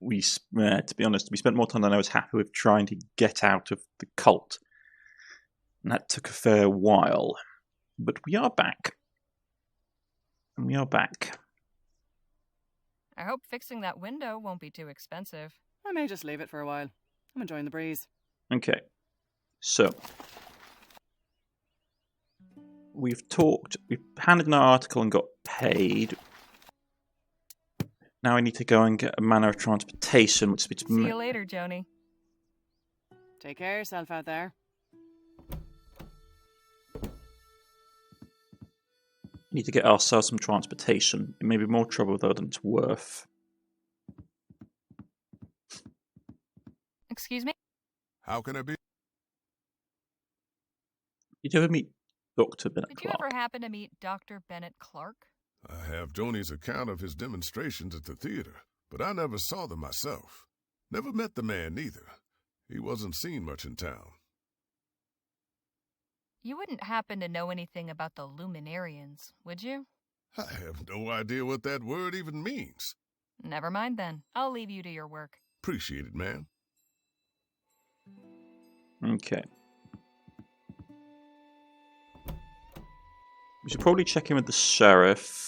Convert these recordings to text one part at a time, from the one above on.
to be honest, we spent more time than I was happy with trying to get out of the cult. And that took a fair while. But we are back. And we are back. I hope fixing that window won't be too expensive. I may just leave it for a while. I'm enjoying the breeze. Okay. So, we've handed in our article and got paid. Now I need to go and get a manner of transportation, which is... See you later, Joni. Take care of yourself out there. Need to get ourselves some transportation. It may be more trouble, though, than it's worth. Excuse me? How can I be? Did you ever meet Dr. Bennett Did Clark? you ever happen to meet Dr. Bennett Clark? I have Joni's account of his demonstrations at the theater, but I never saw them myself. Never met the man, either. He wasn't seen much in town. You wouldn't happen to know anything about the Luminarians, would you? I have no idea what that word even means. Never mind then. I'll leave you to your work. Appreciate it, man. Okay. We should probably check in with the sheriff.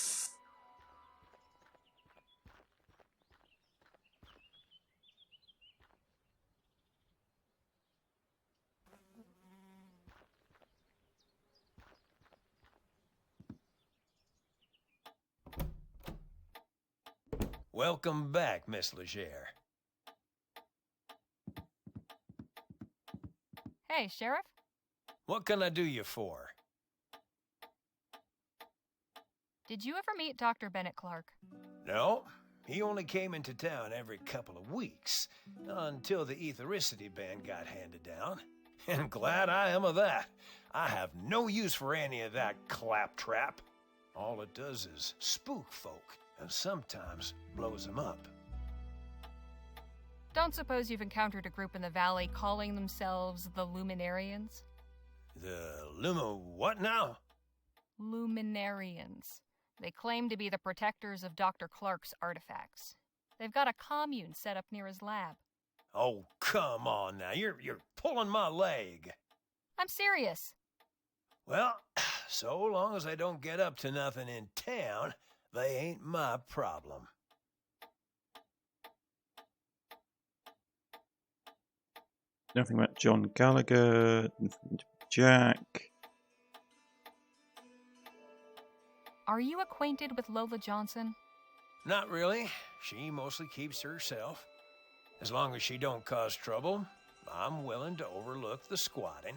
Welcome back, Miss Leger. Hey, Sheriff? What can I do you for? Did you ever meet Dr. Bennett Clark? No, he only came into town every couple of weeks, until the ethericity ban got handed down. And glad I am of that. I have no use for any of that claptrap. All it does is spook folk, and sometimes blows them up. Don't suppose you've encountered a group in the valley calling themselves the Luminarians? The what now? Luminarians. They claim to be the protectors of Dr. Clark's artifacts. They've got a commune set up near his lab. Oh, come on now. You're pulling my leg. I'm serious. Well, so long as I don't get up to nothing in town, they ain't my problem. Nothing about John Gallagher, nothing about Jack. Are you acquainted with Lola Johnson? Not really. She mostly keeps to herself. As long as she don't cause trouble, I'm willing to overlook the squatting.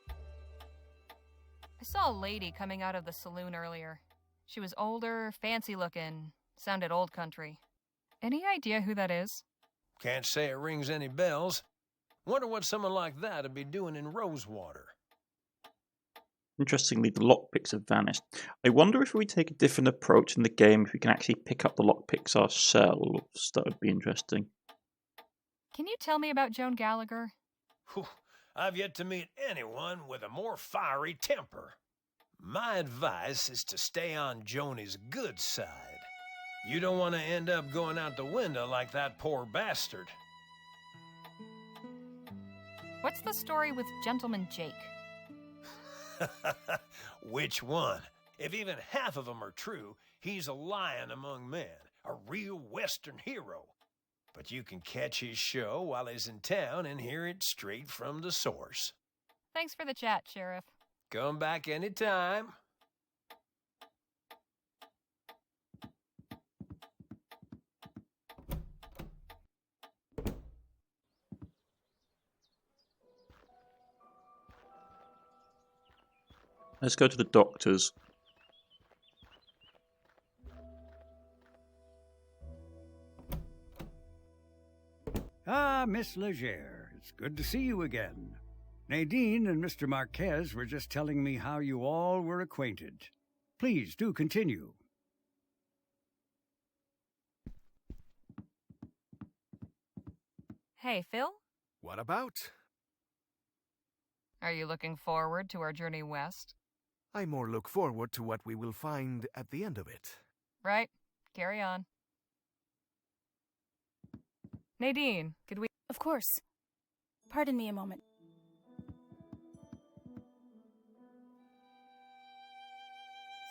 I saw a lady coming out of the saloon earlier. She was older, fancy-looking, sounded old country. Any idea who that is? Can't say it rings any bells. Wonder what someone like that'd be doing in Rosewater. Interestingly, the lockpicks have vanished. I wonder if we take a different approach in the game, if we can actually pick up the lockpicks ourselves. That would be interesting. Can you tell me about Joan Gallagher? Whew, I've yet to meet anyone with a more fiery temper. My advice is to stay on Joni's good side. You don't want to end up going out the window like that poor bastard. What's the story with Gentleman Jake? Which one? If even half of them are true, he's a lion among men, a real Western hero. But you can catch his show while he's in town and hear it straight from the source. Thanks for the chat, Sheriff. Come back anytime. Let's go to the doctors. Ah, Miss Leger, it's good to see you again. Nadine and Mr. Marquez were just telling me how you all were acquainted. Please do continue. Hey, Phil? What about? Are you looking forward to our journey west? I more look forward to what we will find at the end of it. Right. Carry on. Nadine, could we... Of course. Pardon me a moment.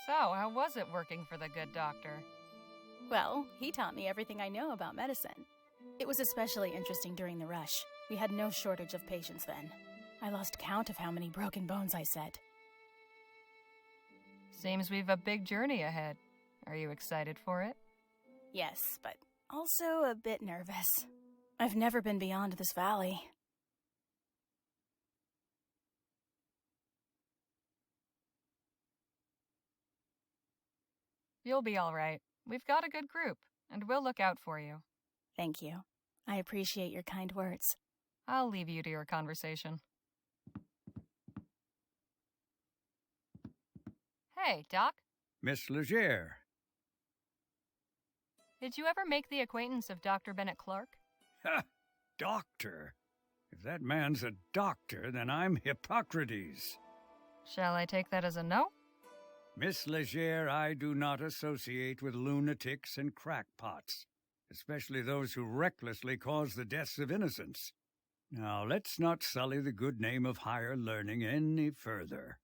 So, how was it working for the good doctor? Well, he taught me everything I know about medicine. It was especially interesting during the rush. We had no shortage of patients then. I lost count of how many broken bones I set. Seems we've a big journey ahead. Are you excited for it? Yes, but also a bit nervous. I've never been beyond this valley. You'll be all right. We've got a good group, and we'll look out for you. Thank you. I appreciate your kind words. I'll leave you to your conversation. Hey, Doc. Miss Leger. Did you ever make the acquaintance of Dr. Bennett Clark? Ha! Doctor. If that man's a doctor, then I'm Hippocrates. Shall I take that as a no? Miss Leger, I do not associate with lunatics and crackpots, especially those who recklessly cause the deaths of innocents. Now, let's not sully the good name of higher learning any further.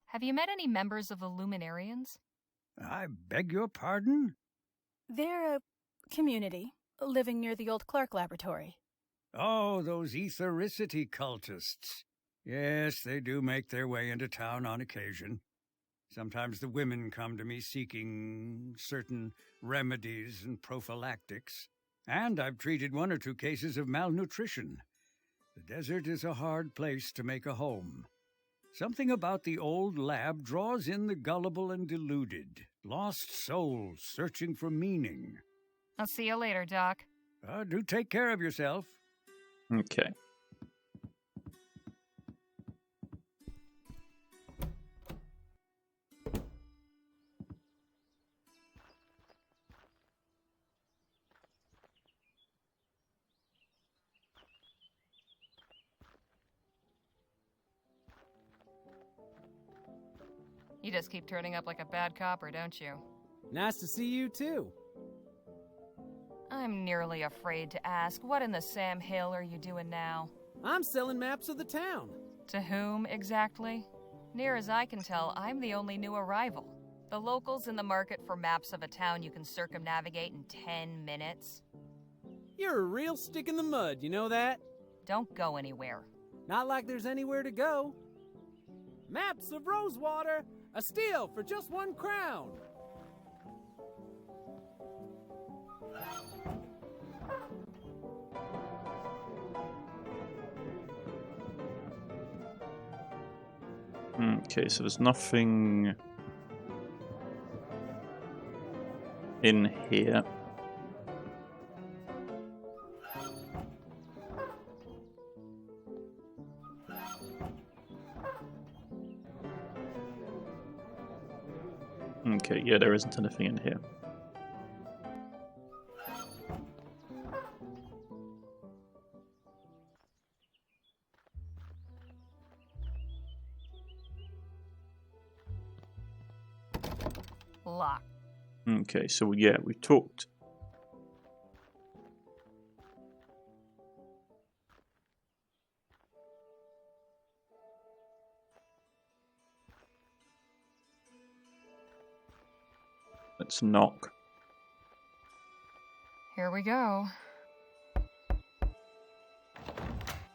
Have you met any members of the Luminarians? I beg your pardon? They're a community living near the old Clark laboratory. Oh, those ethericity cultists. Yes, they do make their way into town on occasion. Sometimes the women come to me seeking certain remedies and prophylactics. And I've treated 1 or 2 cases of malnutrition. The desert is a hard place to make a home. Something about the old lab draws in the gullible and deluded, lost souls searching for meaning. I'll see you later, Doc. Do take care of yourself. Okay. You just keep turning up like a bad copper, don't you? Nice to see you, too. I'm nearly afraid to ask, what in the Sam Hill are you doing now? I'm selling maps of the town. To whom, exactly? Near as I can tell, I'm the only new arrival. The locals in the market for maps of a town you can circumnavigate in 10 minutes. You're a real stick in the mud, you know that? Don't go anywhere. Not like there's anywhere to go. Maps of Rosewater, a steal for just 1 crown. Okay, so there's nothing in here. Okay, yeah, there isn't anything in here. Locked. Okay, so yeah, we talked. Let's knock. Here we go.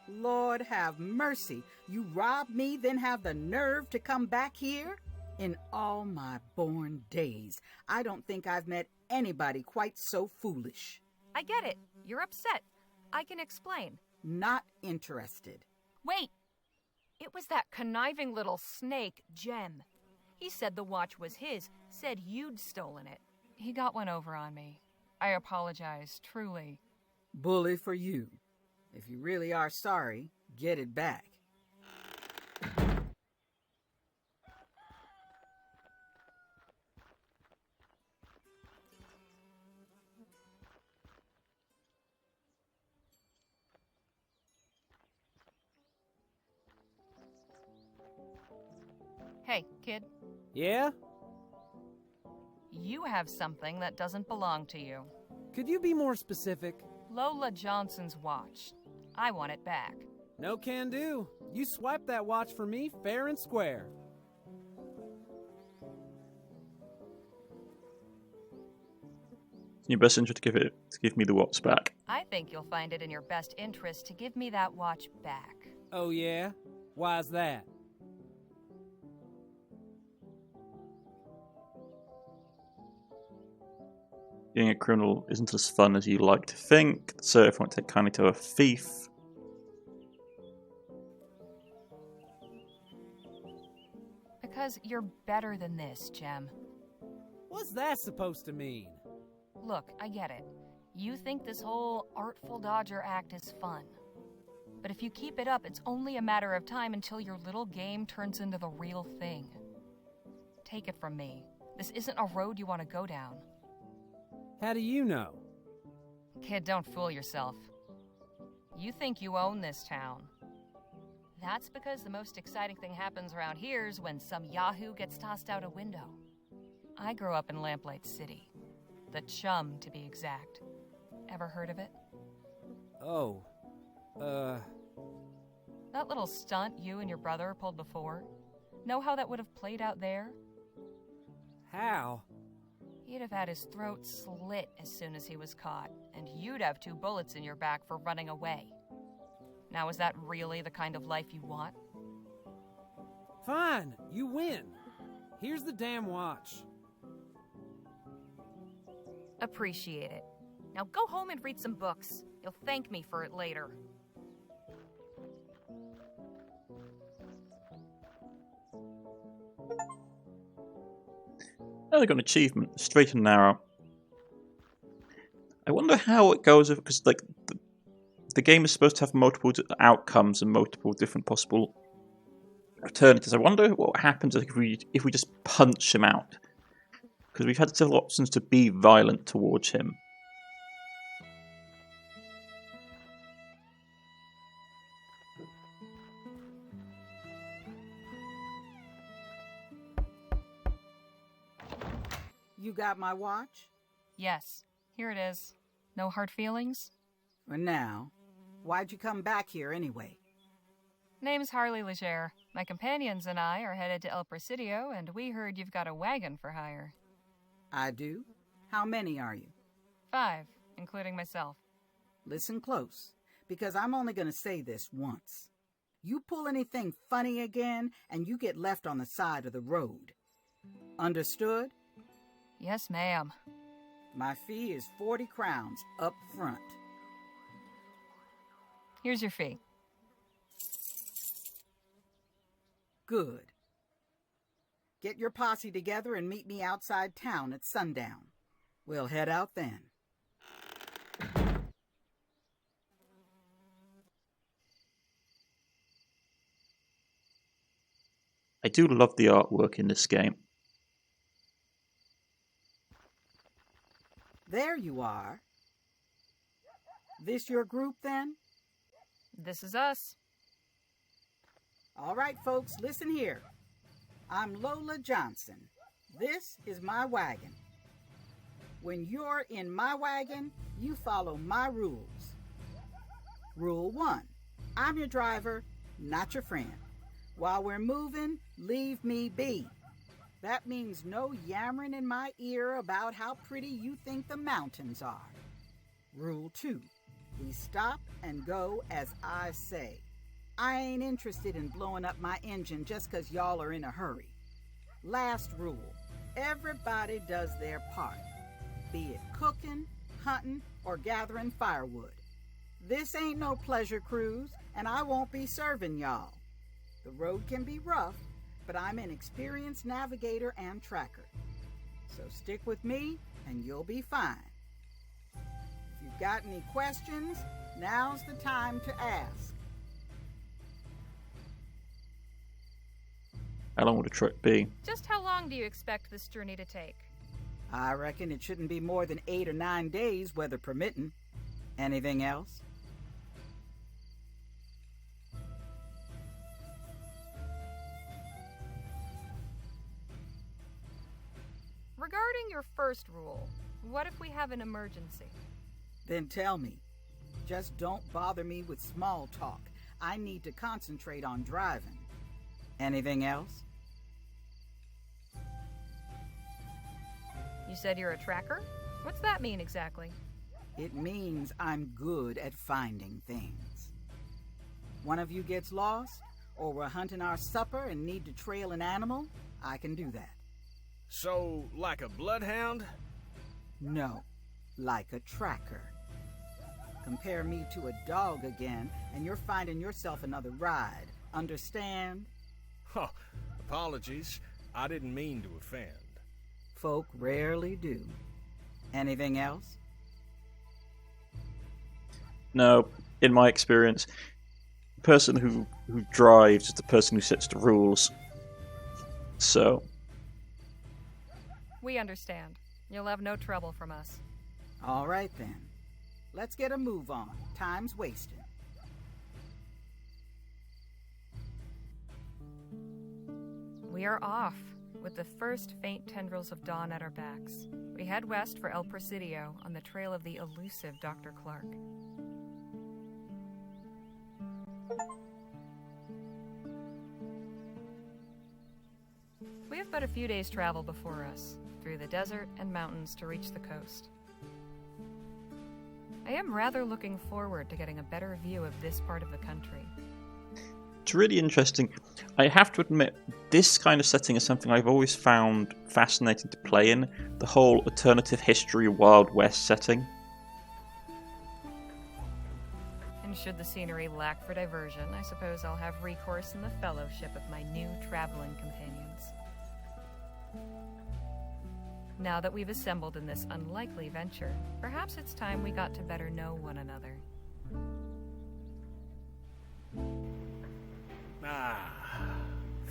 Lord have mercy. You robbed me, then have the nerve to come back here? In all my born days, I don't think I've met anybody quite so foolish. I get it. You're upset. I can explain. Not interested. Wait! It was that conniving little snake, Jem. He said the watch was his, said you'd stolen it. He got one over on me. I apologize, truly. Bully for you. If you really are sorry, get it back. Hey, kid. Yeah? You have something that doesn't belong to you. Could you be more specific? Lola Johnson's watch. I want it back. No can do. You swiped that watch for me fair and square. It's in your best interest to give me the watch back. I think you'll find it in your best interest to give me that watch back. Oh yeah? Why's that? Being a criminal isn't as fun as you like to think. The serf won't take kindly to a thief. Because you're better than this, Jem. What's that supposed to mean? Look, I get it. You think this whole Artful Dodger act is fun. But if you keep it up, it's only a matter of time until your little game turns into the real thing. Take it from me. This isn't a road you want to go down. How do you know? Kid, don't fool yourself. You think you own this town. That's because the most exciting thing happens around here is when some yahoo gets tossed out a window. I grew up in Lamplight City. The Chum, to be exact. Ever heard of it? Oh, That little stunt you and your brother pulled before? Know how that would have played out there? how? He'd have had his throat slit as soon as he was caught, and you'd have 2 bullets in your back for running away. Now, is that really the kind of life you want? Fine, you win. Here's the damn watch. Appreciate it. Now go home and read some books. You'll thank me for it later. Another good achievement, straight and narrow. I wonder how it goes, because like the game is supposed to have multiple outcomes and multiple different possible alternatives. I wonder what happens if we just punch him out, because we've had several options to be violent towards him. You got my watch? Yes, here it is. No hard feelings? For now. Why'd you come back here anyway? Name's Harley Leger. My companions and I are headed to El Presidio, and we heard you've got a wagon for hire. I do? How many are you? 5, including myself. Listen close, because I'm only going to say this once. You pull anything funny again, and you get left on the side of the road. Understood? Yes, ma'am. My fee is 40 crowns up front. Here's your fee. Good. Get your posse together and meet me outside town at sundown. We'll head out then. I do love the artwork in this game. There you are. This your group then? This is us. All right, folks, listen here. I'm Lola Johnson. This is my wagon. When you're in my wagon, you follow my rules. Rule 1, I'm your driver, not your friend. While we're moving, leave me be. That means no yammering in my ear about how pretty you think the mountains are. Rule 2, we stop and go as I say. I ain't interested in blowing up my engine just 'cause y'all are in a hurry. Last rule, everybody does their part, be it cooking, hunting, or gathering firewood. This ain't no pleasure cruise, and I won't be serving y'all. The road can be rough, but I'm an experienced navigator and tracker. So stick with me, and you'll be fine. If you've got any questions, now's the time to ask. How long would a trip be? Just how long do you expect this journey to take? I reckon it shouldn't be more than 8 or 9 days, weather permitting. Anything else? Regarding your first rule, What if we have an emergency? Then tell me. Just don't bother me with small talk. I need to concentrate on driving. Anything else? You said you're a tracker? What's that mean exactly? It means I'm good at finding things. One of you gets lost, or we're hunting our supper and need to trail an animal, I can do that. So, like a bloodhound? No, like a tracker. Compare me to a dog again, and you're finding yourself another ride. Understand? Oh, apologies. I didn't mean to offend. Folk rarely do. Anything else? No, in my experience, the person who drives is the person who sets the rules. So... We understand. You'll have no trouble from us. All right then. Let's get a move on. Time's wasted. We are off, with the first faint tendrils of dawn at our backs. We head west for El Presidio on the trail of the elusive Dr. Clark. We have but a few days' travel before us, through the desert and mountains to reach the coast. I am rather looking forward to getting a better view of this part of the country. It's really interesting. I have to admit, this kind of setting is something I've always found fascinating to play in. The whole alternative history Wild West setting. And should the scenery lack for diversion, I suppose I'll have recourse in the fellowship of my new traveling companions. Now that we've assembled in this unlikely venture, perhaps it's time we got to better know one another.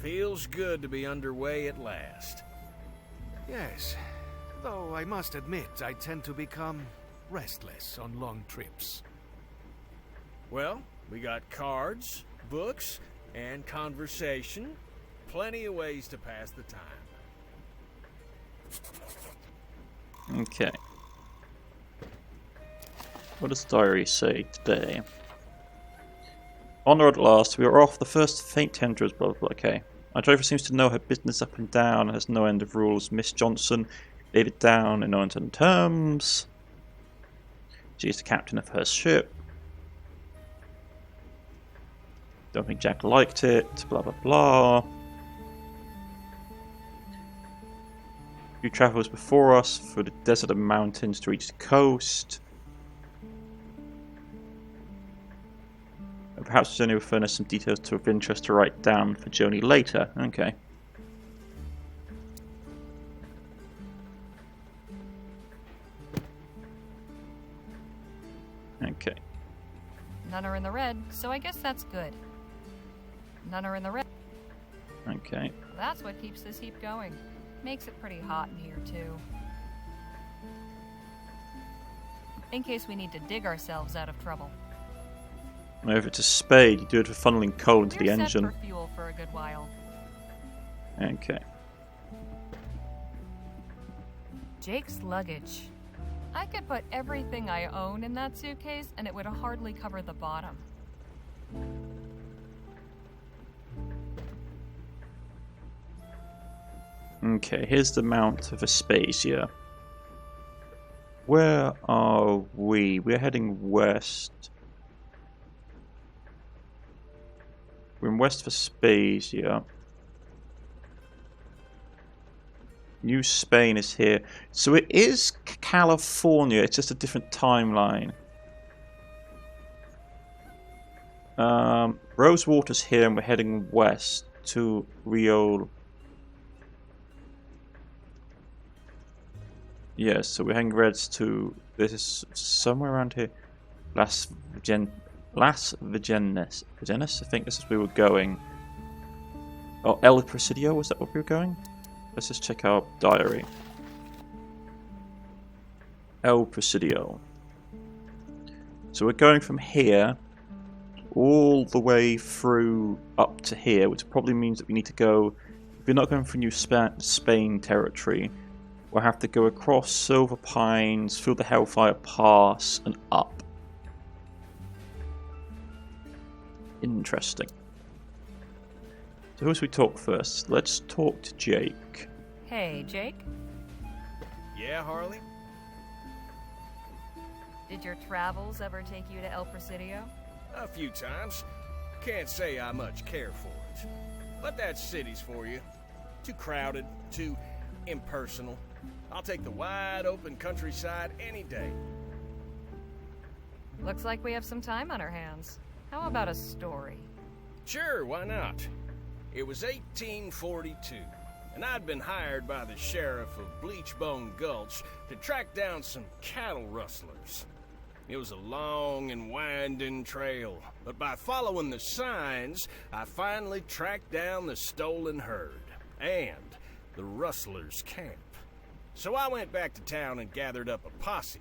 Feels good to be underway at last. Yes, though I must admit I tend to become restless on long trips. Well, we got cards, books, and conversation. Plenty of ways to pass the time. Okay. What does the diary say today? On the road at last, we are off. The first faint tendrils, blah blah blah. Okay. Our driver seems to know her business up and down and has no end of rules. Miss Johnson laid it down in no uncertain terms. She is the captain of her ship. Don't think Jack liked it. Blah blah blah. Few travellers before us through the desert and mountains to reach the coast. And perhaps Johnny will furnish some details of interest to write down for Joni later. Okay. Okay. None are in the red, so I guess that's good. None are in the red. Okay. That's what keeps this heap going. Makes it pretty hot in here, too. In case we need to dig ourselves out of trouble. If it's a spade, you do it for funneling coal into the engine. We're set for fuel for a good while. Okay. Jake's luggage. I could put everything I own in that suitcase, and it would hardly cover the bottom. Okay, here's the Mount of Vespuccia. Where are we? We're heading west. We're in West Vespuccia. New Spain is here. So it is California, it's just a different timeline. Rosewater's here and we're heading west to Rio. Yes, so we're heading reds to, this is somewhere around here. Las Virgenes, I think this is where we were going. Oh, El Presidio, was that where we were going? Let's just check our diary. El Presidio. So we're going from here all the way through up to here, which probably means that we need to go, if we're not going for New Spain territory, We'll have to go across Silver Pines, through the Hellfire Pass, and up. Interesting. So who should we talk first? Let's talk to Jake. Hey, Jake? Yeah, Harley? Did your travels ever take you to El Presidio? A few times. Can't say I much care for it. But that city's for you. Too crowded, too impersonal. I'll take the wide open countryside any day. Looks like we have some time on our hands. How about a story? Sure, why not? It was 1842, and I'd been hired by the sheriff of Bleachbone Gulch to track down some cattle rustlers. It was a long and winding trail, but by following the signs, I finally tracked down the stolen herd and the rustlers' camp. So I went back to town and gathered up a posse,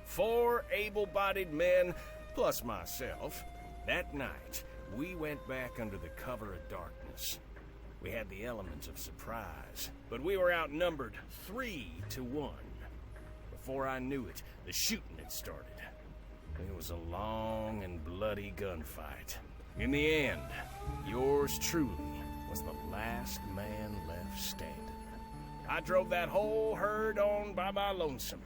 4 able-bodied men plus myself. That night, we went back under the cover of darkness. We had the elements of surprise, but we were outnumbered 3-1. Before I knew it, the shooting had started. It was a long and bloody gunfight. In the end, yours truly was the last man left standing. I drove that whole herd on by my lonesome.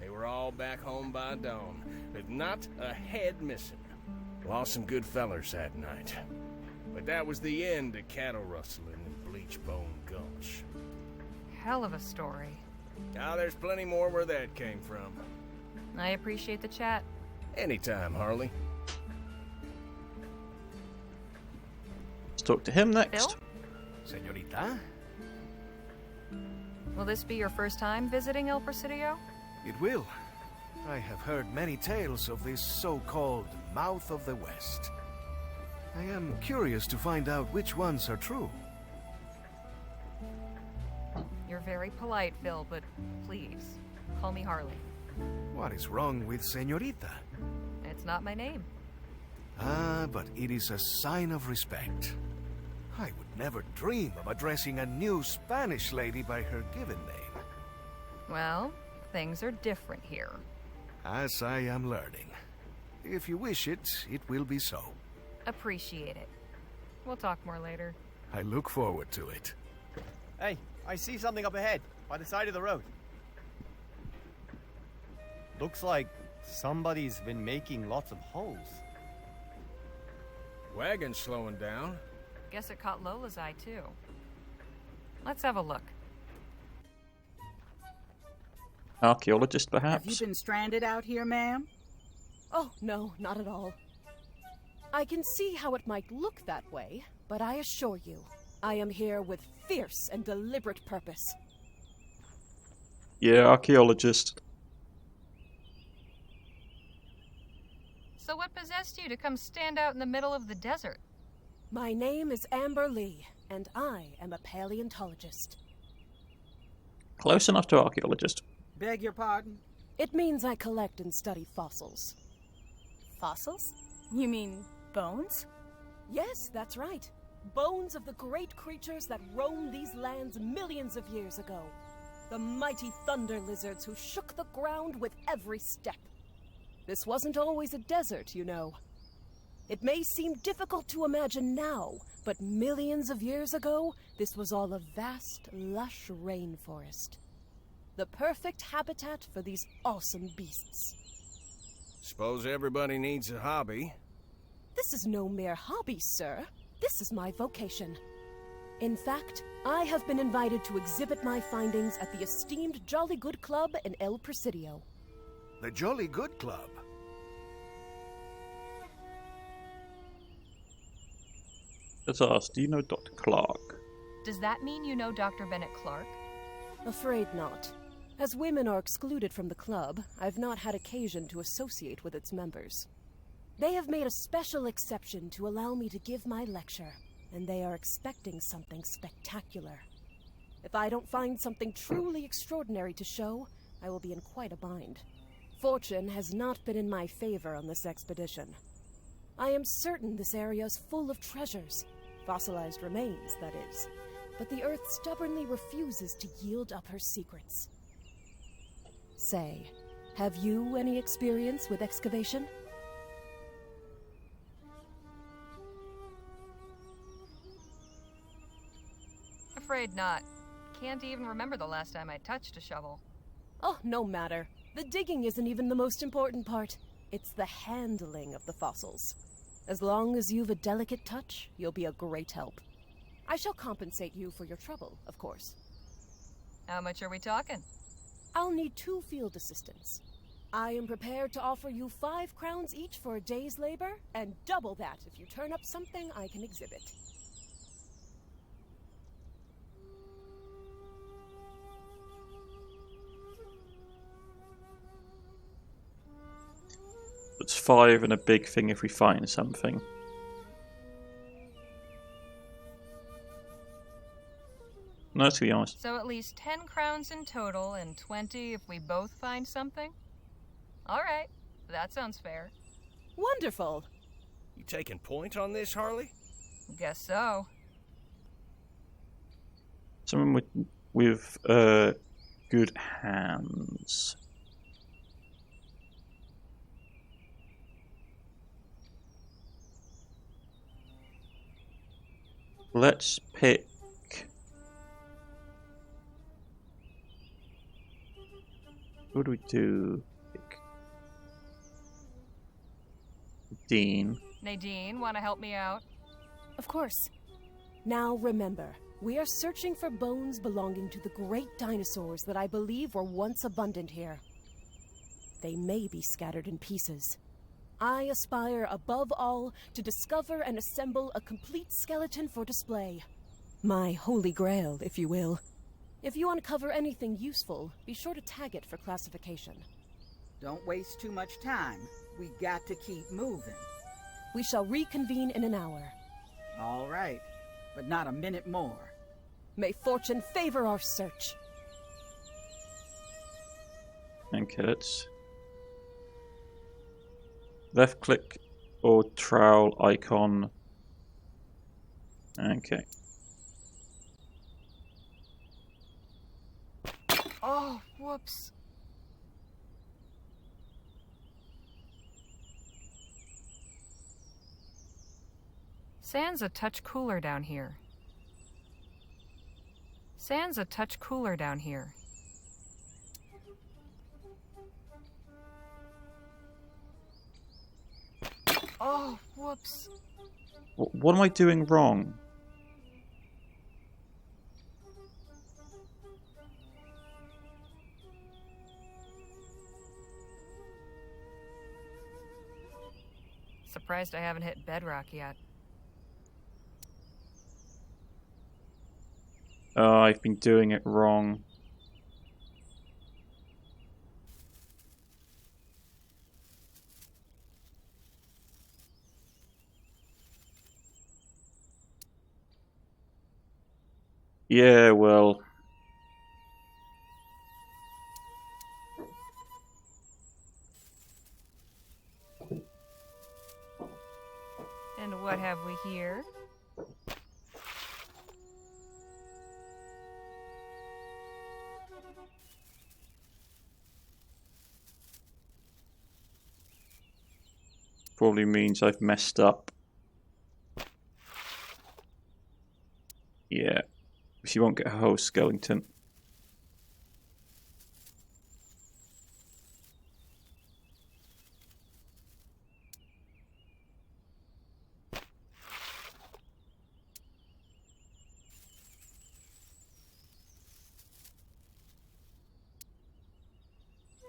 They were all back home by dawn, with not a head missing. Lost some good fellers that night. But that was the end of cattle rustling in Bleachbone Gulch. Hell of a story. Now there's plenty more where that came from. I appreciate the chat. Anytime, Harley. Let's talk to him next. Phil? Señorita? Will this be your first time visiting El Presidio? It will. I have heard many tales of this so-called Mouth of the West. I am curious to find out which ones are true. You're very polite, Phil, but please, call me Harley. What is wrong with Señorita? It's not my name. Ah, but it is a sign of respect. I would never dream of addressing a new Spanish lady by her given name. Well, things are different here. As I am learning. If you wish it, it will be so. Appreciate it. We'll talk more later. I look forward to it. Hey, I see something up ahead, by the side of the road. Looks like somebody's been making lots of holes. Wagon's slowing down. Guess it caught Lola's eye, too. Let's have a look. Archaeologist, Have perhaps? you been stranded out here, ma'am? Oh, no, not at all. I can see how it might look that way, but I assure you, I am here with fierce and deliberate purpose. Yeah, archaeologist. So what possessed you to come stand out in the middle of the desert? My name is Amber Lee, and I am a paleontologist. Close enough to archaeologist. Beg your pardon? It means I collect and study fossils. Fossils? You mean bones? Yes, that's right. Bones of the great creatures that roamed these lands millions of years ago. The mighty thunder lizards who shook the ground with every step. This wasn't always a desert, you know. It may seem difficult to imagine now, but millions of years ago, this was all a vast, lush rainforest. The perfect habitat for these awesome beasts. Suppose everybody needs a hobby. This is no mere hobby, sir. This is my vocation. In fact, I have been invited to exhibit my findings at the esteemed Jolly Good Club in El Presidio. The Jolly Good Club? Let's ask, do you know Dr. Clark? Does that mean you know Dr. Bennett Clark? Afraid not. As women are excluded from the club, I've not had occasion to associate with its members. They have made a special exception to allow me to give my lecture, and they are expecting something spectacular. If I don't find something truly extraordinary to show, I will be in quite a bind. Fortune has not been in my favor on this expedition. I am certain this area is full of treasures, fossilized remains, that is, but the Earth stubbornly refuses to yield up her secrets. Say, have you any experience with excavation? Afraid not. Can't even remember the last time I touched a shovel. Oh, no matter. The digging isn't even the most important part. It's the handling of the fossils. As long as you've a delicate touch, you'll be a great help. I shall compensate you for your trouble, of course. How much are we talking? I'll need 2 field assistants. I am prepared to offer you 5 crowns each for a day's labor, and double that if you turn up something I can exhibit. It's 5 and a big thing if we find something. No, to be honest. So at least 10 crowns in total and 20 if we both find something? Alright, that sounds fair. Wonderful! You taking point on this, Harley? Guess so. Someone with good hands. Let's pick. What do we do? Pick Dean. Nadine, want to help me out? Of course. Now remember, we are searching for bones belonging to the great dinosaurs that I believe were once abundant here. They may be scattered in pieces. I aspire above all to discover and assemble a complete skeleton for display. My holy grail, if you will. If you uncover anything useful, be sure to tag it for classification. Don't waste too much time. We got to keep moving. We shall reconvene in an hour. All right, but not a minute more. May fortune favor our search. Okay, let's left click or trowel icon. Okay. Oh, whoops. Sand's a touch cooler down here. Sand's a touch cooler down here. Oh, whoops. What am I doing wrong? Surprised I haven't hit bedrock yet. Oh, I've been doing it wrong. Yeah, well. And what have we here? Probably means I've messed up. Yeah. She won't get a whole skeleton.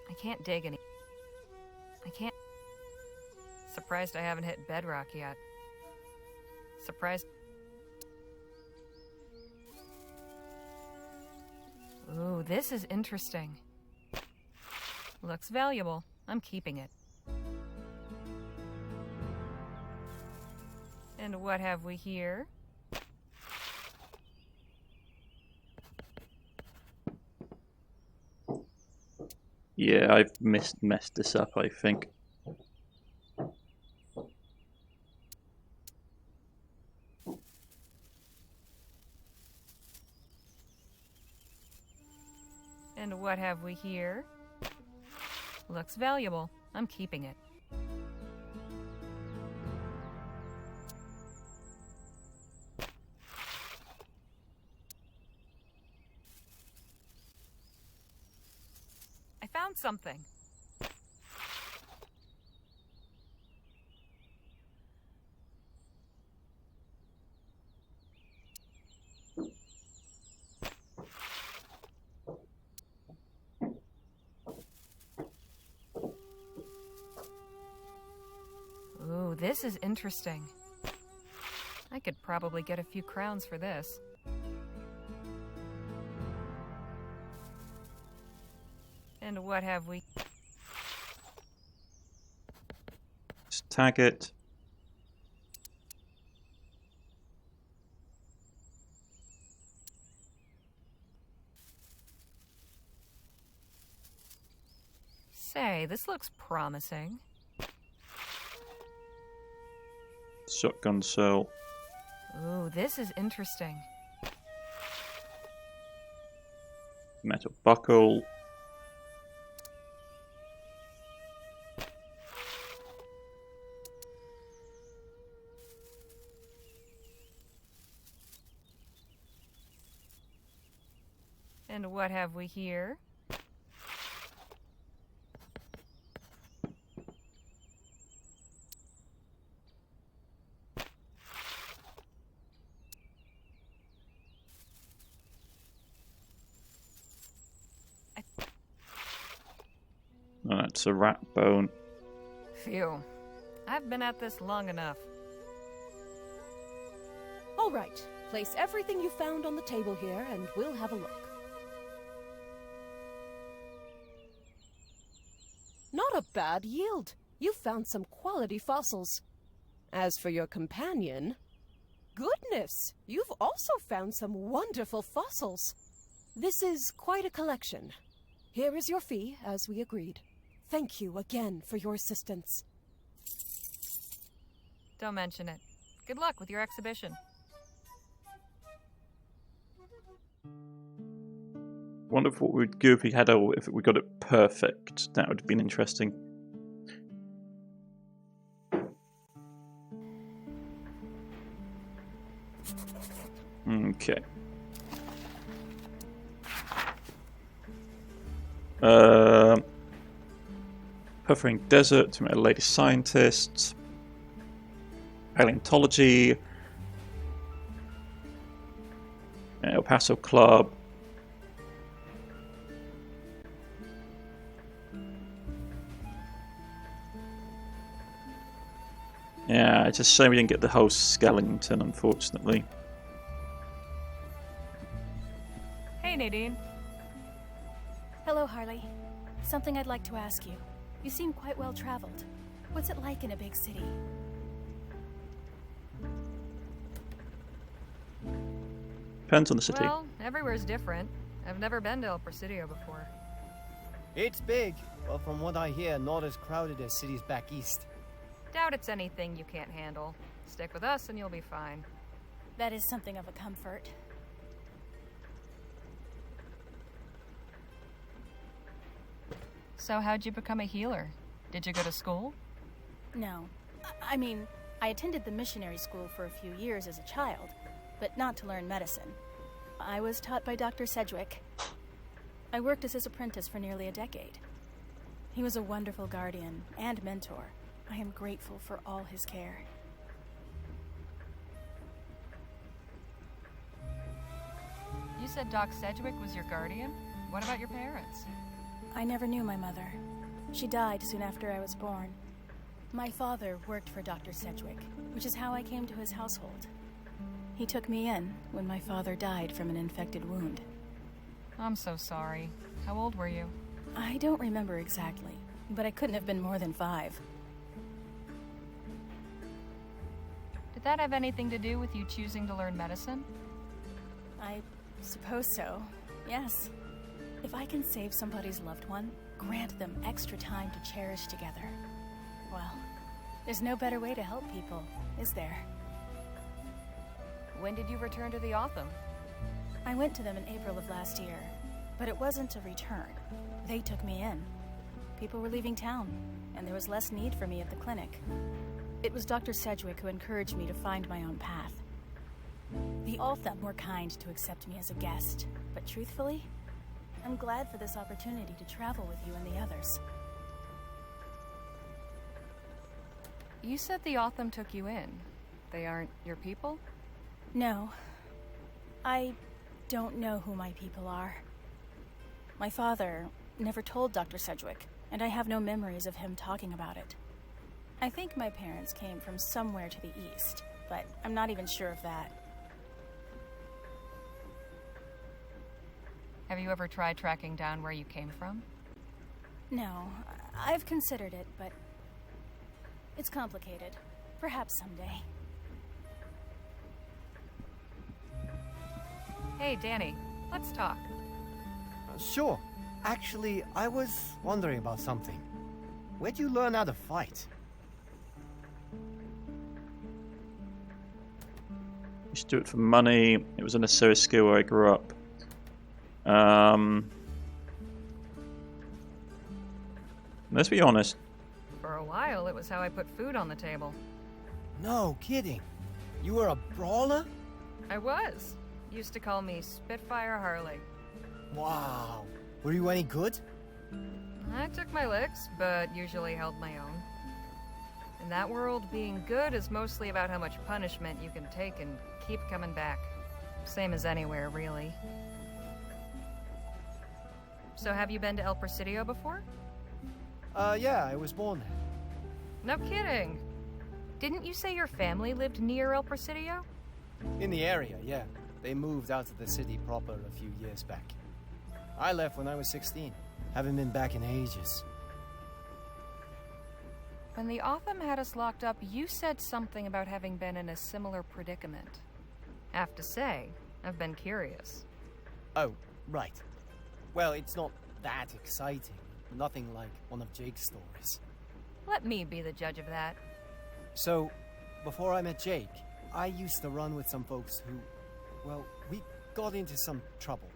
I can't dig any. I can't. Surprised I haven't hit bedrock yet. Surprised. Ooh, this is interesting. Looks valuable. I'm keeping it. And what have we here? Yeah, I've messed this up, I think. And what have we here? Looks valuable. I'm keeping it. I found something. Ooh, this is interesting. I could probably get a few crowns for this. And what have we? Just tag it. Say, this looks promising. Shotgun shell. Ooh, this is interesting. Metal buckle. And what have we here? Oh, that's a rat bone. Phew. I've been at this long enough. All right, place everything you found on the table here, and we'll have a look. Not a bad yield. You found some quality fossils. As for your companion... Goodness! You've also found some wonderful fossils. This is quite a collection. Here is your fee, as we agreed. Thank you again for your assistance. Don't mention it. Good luck with your exhibition. Wonder what we'd do if we had if we got it perfect. That would have been interesting. Okay. Perforating Desert, to meet a lady scientist. Paleontology. El Paso Club. Yeah, it's a shame we didn't get the whole skeleton, unfortunately. Hey, Nadine. Hello, Harley. Something I'd like to ask you. You seem quite well traveled. What's it like in a big city? Depends on the city. Well, everywhere's different. I've never been to El Presidio before. It's big, but from what I hear, not as crowded as cities back east. Doubt it's anything you can't handle. Stick with us and you'll be fine. That is something of a comfort. So how'd you become a healer? Did you go to school? No. I mean, I attended the missionary school for a few years as a child, but not to learn medicine. I was taught by Dr. Sedgwick. I worked as his apprentice for nearly a decade. He was a wonderful guardian and mentor. I am grateful for all his care. You said Doc Sedgwick was your guardian? What about your parents? I never knew my mother. She died soon after I was born. My father worked for Dr. Sedgwick, which is how I came to his household. He took me in when my father died from an infected wound. I'm so sorry. How old were you? I don't remember exactly, but I couldn't have been more than 5. Did that have anything to do with you choosing to learn medicine? I suppose so, yes. If I can save somebody's loved one, grant them extra time to cherish together, well, there's no better way to help people, is there? When did you return to the Autumn? I went to them in April of last year, but it wasn't a return. They took me in. People were leaving town, and there was less need for me at the clinic. It was Dr. Sedgwick who encouraged me to find my own path. The Altham were kind to accept me as a guest, but truthfully, I'm glad for this opportunity to travel with you and the others. You said the Altham took you in. They aren't your people? No. I don't know who my people are. My father never told Dr. Sedgwick, and I have no memories of him talking about it. I think my parents came from somewhere to the east, but I'm not even sure of that. Have you ever tried tracking down where you came from? No, I've considered it, but it's complicated. Perhaps someday. Hey, Danny, let's talk. Sure. Actually, I was wondering about something. Where'd you learn how to fight? Used to do it for money. It was a necessary skill where I grew up. Let's be honest. For a while, it was how I put food on the table. No kidding. You were a brawler? I was. Used to call me Spitfire Harley. Wow. Were you any good? I took my licks, but usually held my own. In that world, being good is mostly about how much punishment you can take and keep coming back. Same as anywhere, really. So have you been to El Presidio before? Yeah, I was born there. No kidding. Didn't you say your family lived near El Presidio? In the area, yeah. They moved out to the city proper a few years back. I left when I was 16. Haven't been back in ages. When the Altham had us locked up, you said something about having been in a similar predicament. Have to say, I've been curious. Oh, right. Well, it's not that exciting. Nothing like one of Jake's stories. Let me be the judge of that. So, before I met Jake, I used to run with some folks who, well, we got into some trouble.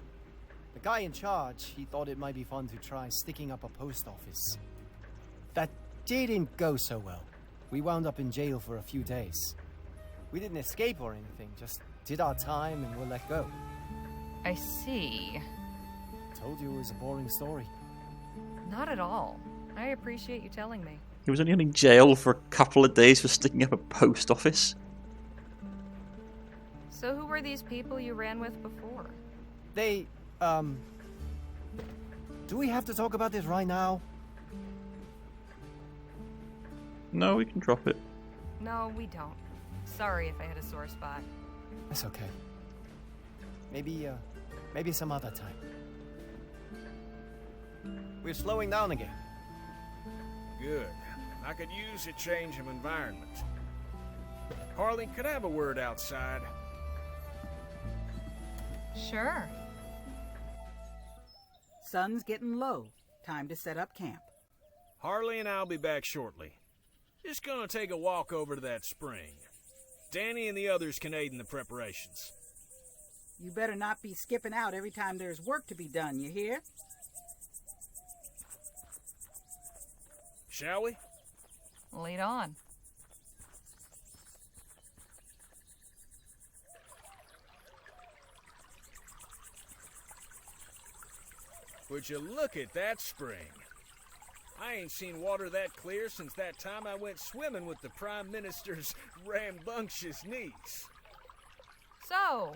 The guy in charge, he thought it might be fun to try sticking up a post office. That didn't go so well. We wound up in jail for a few days. We didn't escape or anything, just did our time and were let go. I see. Told you it was a boring story. Not at all. I appreciate you telling me. He was only in jail for a couple of days for sticking up a post office. So who were these people you ran with before? They, do we have to talk about this right now? No, we can drop it. No, we don't. Sorry if I had a sore spot. That's okay. Maybe some other time. We're slowing down again. Good. I could use a change of environment. Harley, could I have a word outside? Sure. Sun's getting low. Time to set up camp. Harley and I'll be back shortly. Just gonna take a walk over to that spring. Danny and the others can aid in the preparations. You better not be skipping out every time there's work to be done, you hear? Shall we? Lead on. Would you look at that spring? I ain't seen water that clear since that time I went swimming with the Prime Minister's rambunctious niece. So,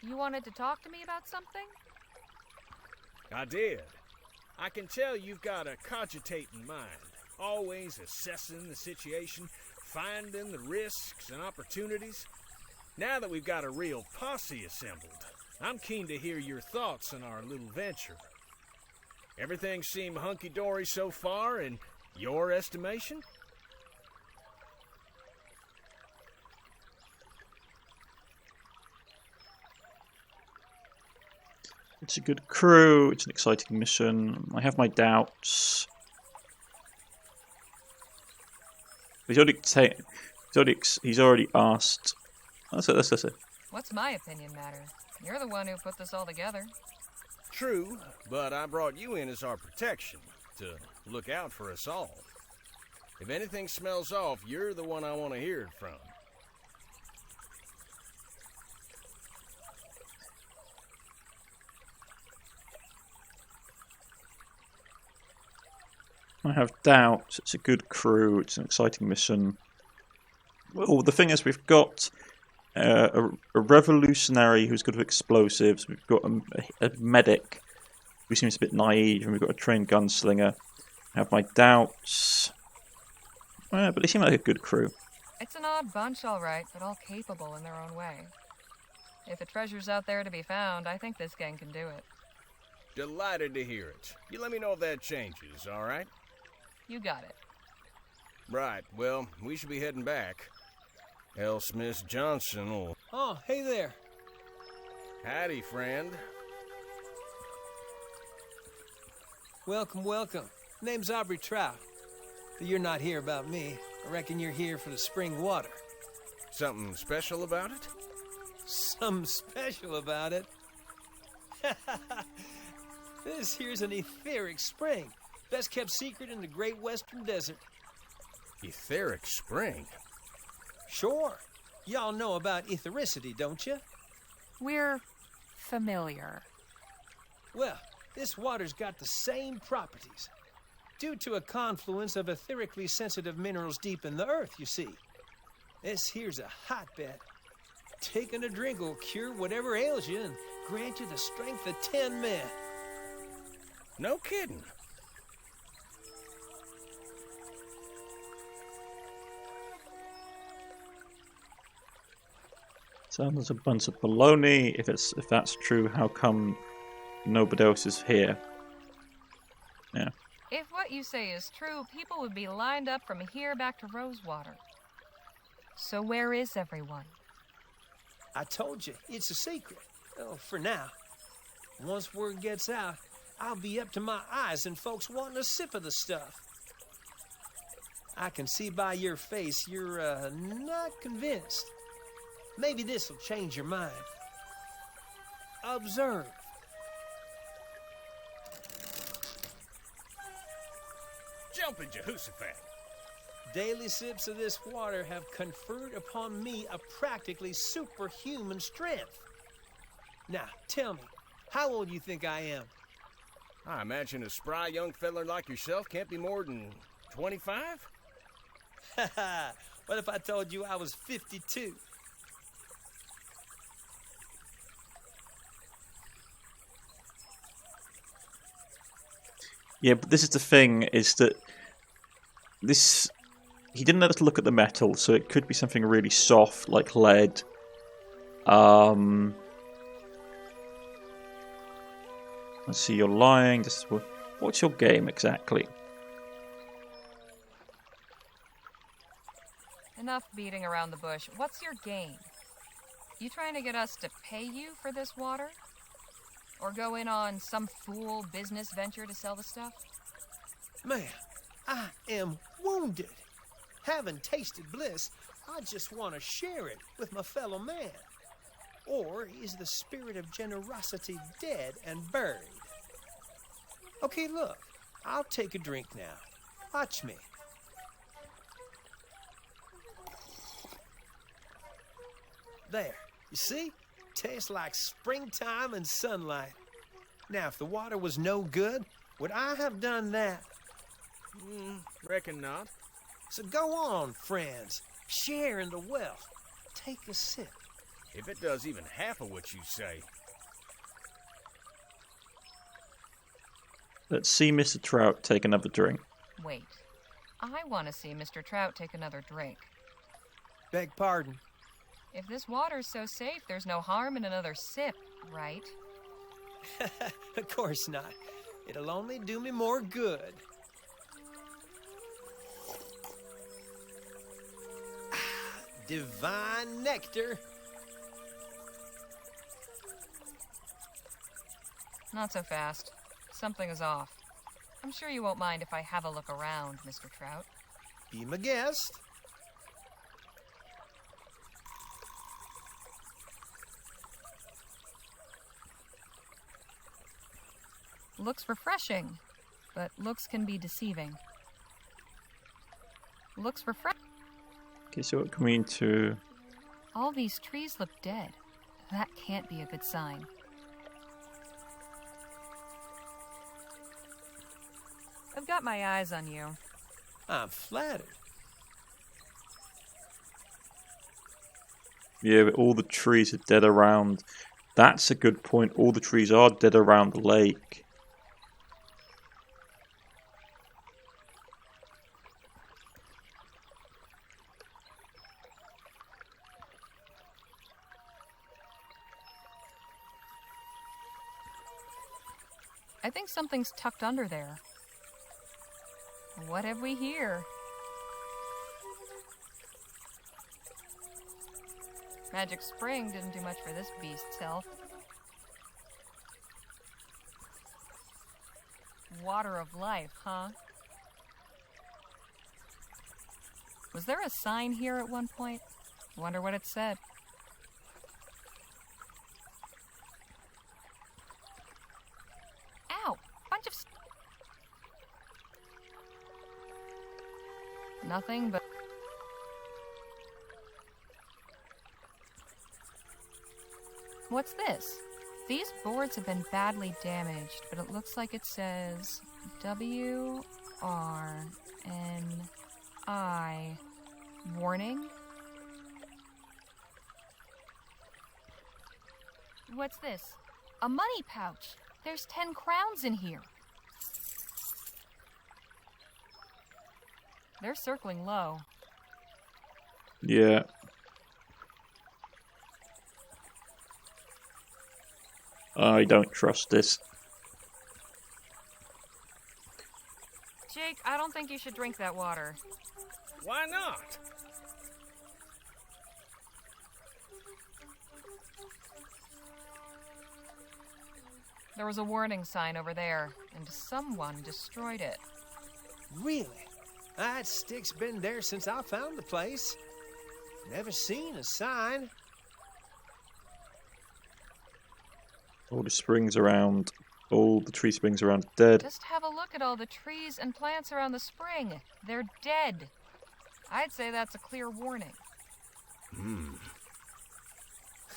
you wanted to talk to me about something? I did. I can tell you've got a cogitating mind, always assessing the situation, finding the risks and opportunities. Now that we've got a real posse assembled, I'm keen to hear your thoughts on our little venture. Everything seem hunky-dory so far, in your estimation? It's a good crew. It's an exciting mission. I have my doubts. He's already asked. That's it. What's my opinion matter? You're the one who put this all together. True, but I brought you in as our protection, to look out for us all. If anything smells off, you're the one I want to hear it from. I have doubts. It's a good crew. It's an exciting mission. Well, the thing is, we've got a revolutionary who's good with explosives. We've got a medic who seems a bit naive, and we've got a trained gunslinger. I have my doubts. But they seem like a good crew. It's an odd bunch, all right, but all capable in their own way. If a treasure's out there to be found, I think this gang can do it. Delighted to hear it. You let me know if that changes, all right? You got it. Right, well, we should be heading back. Else Miss Johnson will... Oh, hey there. Howdy, friend. Welcome, welcome. Name's Aubrey Trout. But you're not here about me. I reckon you're here for the spring water. Something special about it? Something special about it? This here's an etheric spring. Best kept secret in the great western desert. Etheric spring? Sure. Y'all know about ethericity, don't you? We're familiar. Well, this water's got the same properties. Due to a confluence of etherically sensitive minerals deep in the earth, you see. This here's a hotbed. Taking a drink will cure whatever ails you and grant you the strength of 10 men. No kidding. Sounds a bunch of baloney. If that's true, how come nobody else is here? Yeah. If what you say is true, people would be lined up from here back to Rosewater. So where is everyone? I told you, it's a secret. Oh, for now. Once word gets out, I'll be up to my eyes in folks wanting a sip of the stuff. I can see by your face you're not convinced. Maybe this'll change your mind. Observe. Jumping Jehoshaphat. Daily sips of this water have conferred upon me a practically superhuman strength. Now, tell me, how old do you think I am? I imagine a spry young feller like yourself can't be more than 25? What if I told you I was 52? Yeah, but this is the thing, is that he didn't let us look at the metal, so it could be something really soft, like lead. Let's see, you're lying. What's your game exactly? Enough beating around the bush. What's your game? You trying to get us to pay you for this water? Or go in on some fool business venture to sell the stuff? Man, I am wounded. Having tasted bliss, I just want to share it with my fellow man. Or is the spirit of generosity dead and buried? Okay, look, I'll take a drink now. Watch me. There, you see? Tastes like springtime and sunlight. Now, if the water was no good, would I have done that? Reckon not. So go on, friends. Share in the wealth. Take a sip. If it does even half of what you say. Let's see Mr. Trout take another drink. Wait. I want to see Mr. Trout take another drink. Beg pardon? If this water's so safe, there's no harm in another sip, right? Of course not. It'll only do me more good. Divine nectar. Not so fast. Something is off. I'm sure you won't mind if I have a look around, Mr. Trout. Be my guest. Looks refreshing. but looks can be deceiving. Looks refreshing. Okay, so what can we into? All these trees look dead. That can't be a good sign. I've got my eyes on you. I'm flattered. Yeah, but all the trees are dead around. That's a good point. All the trees are dead around the lake. I think something's tucked under there. What have we here? Magic Spring didn't do much for this beast's health. Water of life, huh? Was there a sign here at one point? Wonder what it said. Ow! Bunch of... Nothing but... What's this? These boards have been badly damaged, but it looks like it says W-R-N-I. Warning? What's this? A money pouch. There's 10 crowns in here. They're circling low. Yeah. I don't trust this. Jake, I don't think you should drink that water. Why not? There was a warning sign over there, and someone destroyed it. Really? That stick's been there since I found the place. Never seen a sign. All the springs around, all the tree springs around dead. Just have a look at all the trees and plants around the spring. They're dead. I'd say that's a clear warning.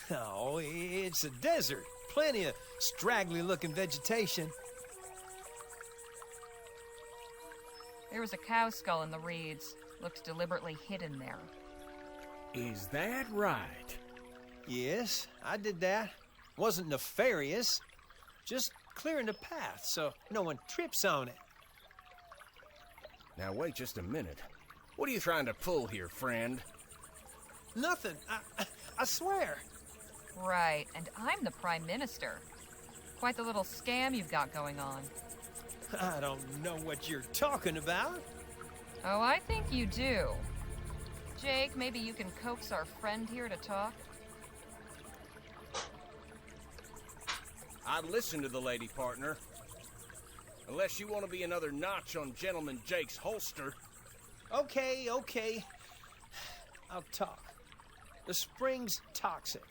Oh, it's a desert. Plenty of straggly-looking vegetation. There was a cow skull in the reeds. Looks deliberately hidden there. Is that right? Yes, I did that. Wasn't nefarious. Just clearing the path so no one trips on it. Now wait just a minute. What are you trying to pull here, friend? Nothing. I swear. Right, and I'm the Prime Minister. Quite the little scam you've got going on. I don't know what you're talking about. Oh, I think you do. Jake, maybe you can coax our friend here to talk? I'd listen to the lady, partner. Unless you want to be another notch on Gentleman Jake's holster. Okay. I'll talk. The spring's toxic.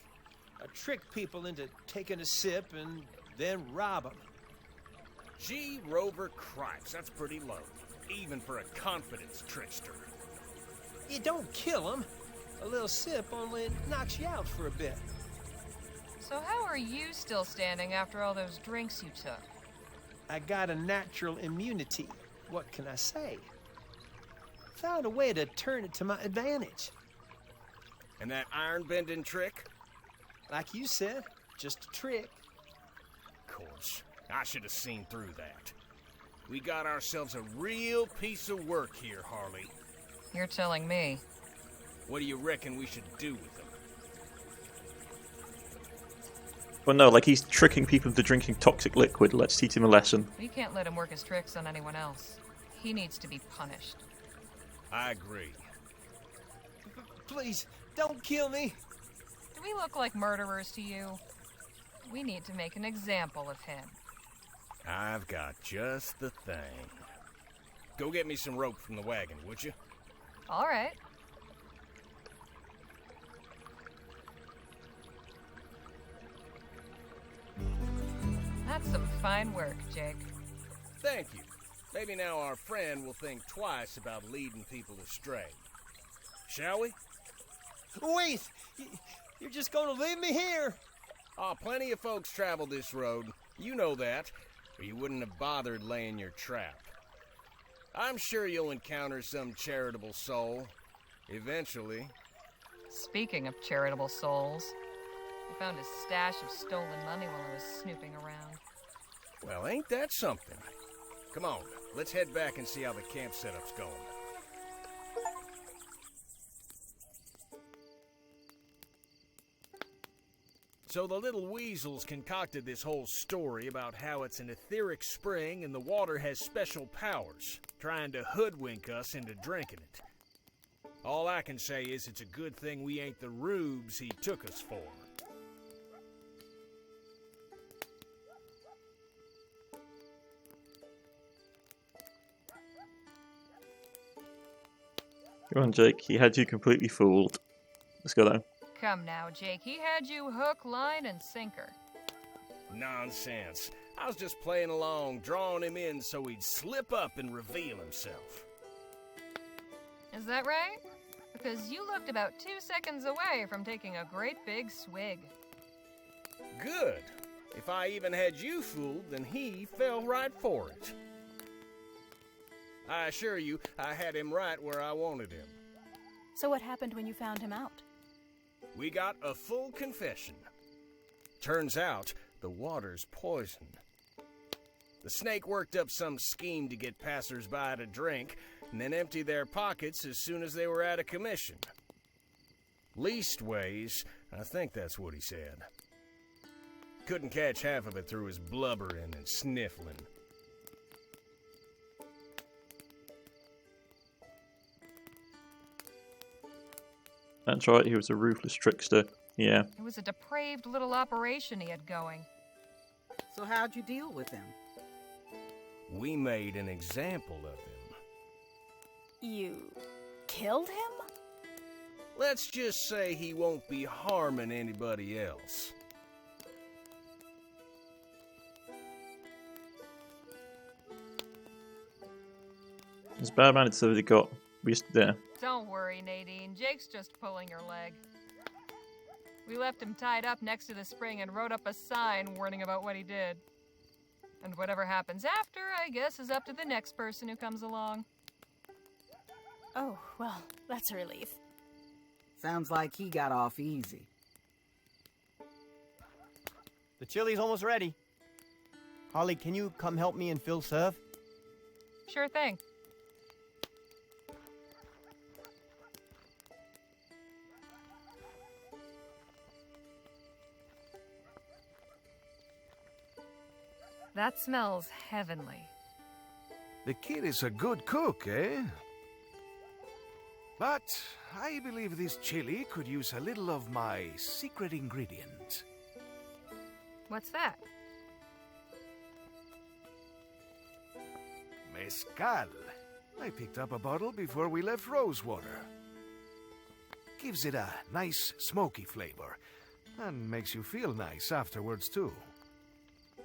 I trick people into taking a sip and then rob them. Gee, Rover Cripes, that's pretty low. Even for a confidence trickster. You don't kill them. A little sip only knocks you out for a bit. So how are you still standing after all those drinks you took? I got a natural immunity. What can I say? Found a way to turn it to my advantage. And that iron-bending trick? Like you said, just a trick. Of course. I should have seen through that. We got ourselves a real piece of work here, Harley. You're telling me. What do you reckon we should do with them? Well, no, like he's tricking people into drinking toxic liquid. Let's teach him a lesson. We can't let him work his tricks on anyone else. He needs to be punished. I agree. Please, don't kill me. Do we look like murderers to you? We need to make an example of him. I've got just the thing. Go get me some rope from the wagon, would you? All right. That's some fine work, Jake. Thank you. Maybe now our friend will think twice about leading people astray. Shall we? Wait! You're just gonna leave me here? Oh, plenty of folks travel this road. You know that, or you wouldn't have bothered laying your trap. I'm sure you'll encounter some charitable soul. Eventually. Speaking of charitable souls, I found a stash of stolen money while I was snooping around. Well, ain't that something? Come on, let's head back and see how the camp setup's going. So the little weasels concocted this whole story about how it's an etheric spring and the water has special powers, trying to hoodwink us into drinking it. All I can say is it's a good thing we ain't the rubes he took us for. Come on, Jake. He had you completely fooled. Let's go, though. Come now, Jake. He had you hook, line, and sinker. Nonsense. I was just playing along, drawing him in so he'd slip up and reveal himself. Is that right? Because you looked about 2 seconds away from taking a great big swig. Good. If I even had you fooled, then he fell right for it. I assure you, I had him right where I wanted him. So what happened when you found him out? We got a full confession. Turns out, the water's poisoned. The snake worked up some scheme to get passers-by to drink, and then empty their pockets as soon as they were out of commission. Leastways, I think that's what he said. Couldn't catch half of it through his blubbering and sniffling. That's right, he was a ruthless trickster. Yeah. It was a depraved little operation he had going. So how'd you deal with him? We made an example of him. You killed him? Let's just say he won't be harming anybody else. As bad man as they got. We just there. Don't worry, Nadine. Jake's just pulling your leg. We left him tied up next to the spring and wrote up a sign warning about what he did. And whatever happens after, I guess, is up to the next person who comes along. Oh, well, that's a relief. Sounds like he got off easy. The chili's almost ready. Harley, can you come help me and Phil serve? Sure thing. That smells heavenly. The kid is a good cook, eh? But I believe this chili could use a little of my secret ingredient. What's that? Mezcal. I picked up a bottle before we left Rosewater. Gives it a nice smoky flavor, and makes you feel nice afterwards, too.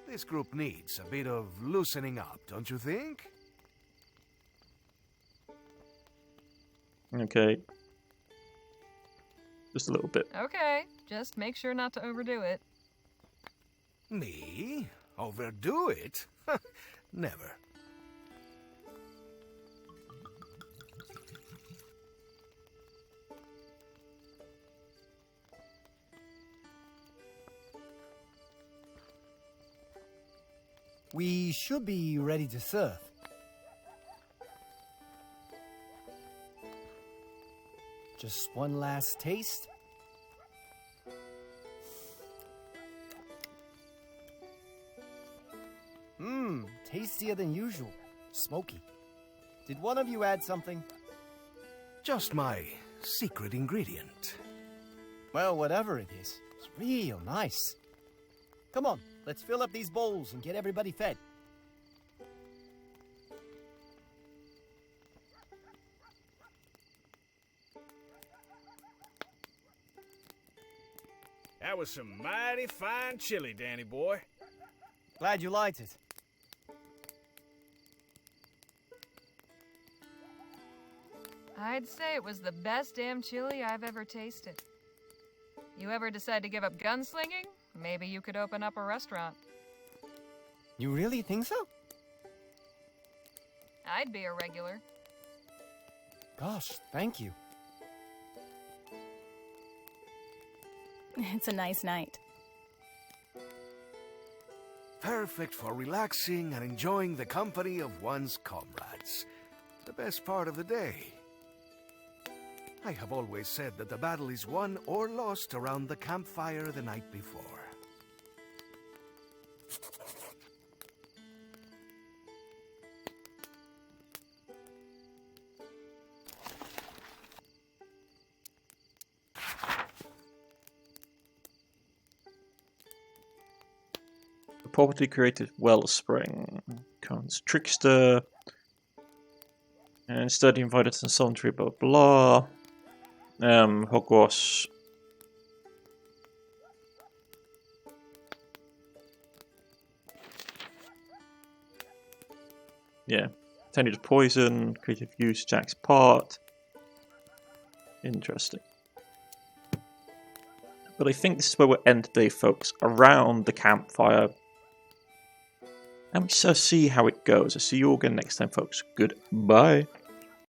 This group needs a bit of loosening up, don't you think? Okay. Just a little bit. Okay, just make sure not to overdo it. Me? Overdo it? Never. We should be ready to serve. Just one last taste. Tastier than usual. Smoky. Did one of you add something? Just my secret ingredient. Well, whatever it is, it's real nice. Come on, let's fill up these bowls and get everybody fed. That was some mighty fine chili, Danny boy. Glad you liked it. I'd say it was the best damn chili I've ever tasted. You ever decide to give up gunslinging? Maybe you could open up a restaurant. You really think so? I'd be a regular. Gosh, thank you. It's a nice night. Perfect for relaxing and enjoying the company of one's comrades. The best part of the day. I have always said that the battle is won or lost around the campfire the night before. A property created wellspring. Comes trickster. And study invited to solitary, blah blah. Hogwash. Yeah. Tended to poison, creative use, Jack's part. Interesting. But I think this is where we'll end today, folks. Around the campfire. And we shall see how it goes. I'll see you all again next time, folks. Goodbye.